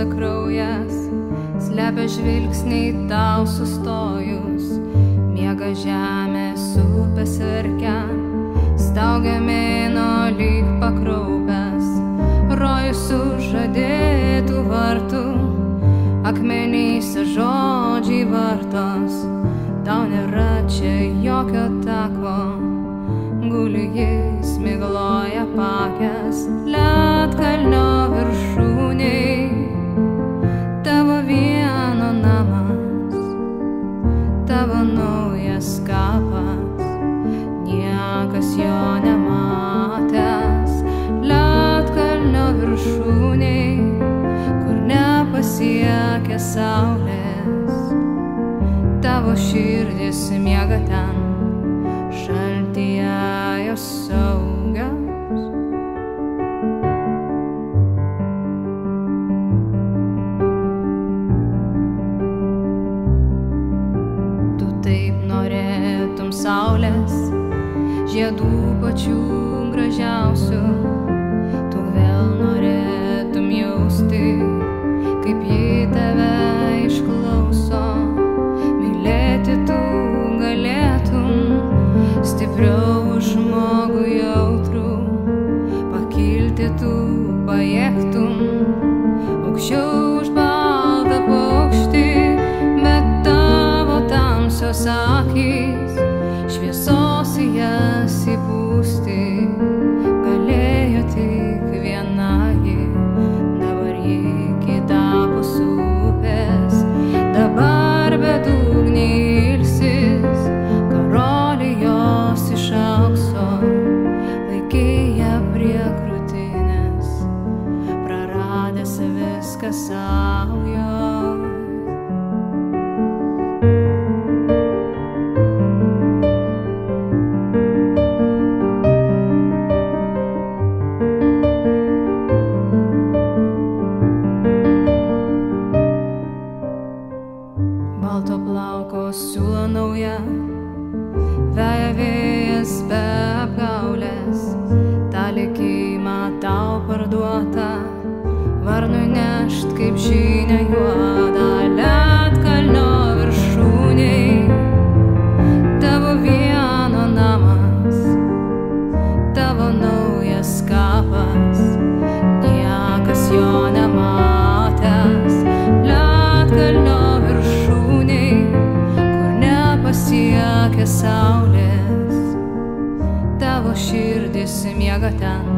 plūsta kraujas, slepia žvilgsniai tau sustojus, miega žemės upės verkia, staugia mėnuo lyg pakraupęs, rojus sužadėtų vartų, akmenyse žodžiai vartos, tau nėra čia jokio tako, guli jis migloja pakęs ledkalnio viršūnėj, tavo vieno namas, tavo naujas kapas, niekas jo nematęs ledkalnio viršūnėj, kur nepasiekia saulės, tavo širdis miega ten, šaltyje jos saugios. Tu taip norėtum saulės, žiedų pačių gražiausių, tu vėl norėtum jausti, kaip ji tave išklauso, mylėti tu galėtum, stipriau už žmogų jautrų, pakilti tu pajėgtum, aukščiau už baltą paukštį, bet tavo tamsios akys šviesos į jas įpūsti galėjo tik viena ji, dabar ji kitapus upės, dabar bedugniai ilsis, karoliai jos iš aukso, laikyja prie krūtinės, praradęs viską saujo. Balto plauko siūlo nauja, veja vėjas be apgaulės, tą likimą tau parduota, varnui nešt kaip žinia juoda ledkalnio viršūnėj, tavo vieno namas, tavo naujas kapas, niekas jo nematęs ledkalnio pasiekia saulės, tavo širdis miega ten,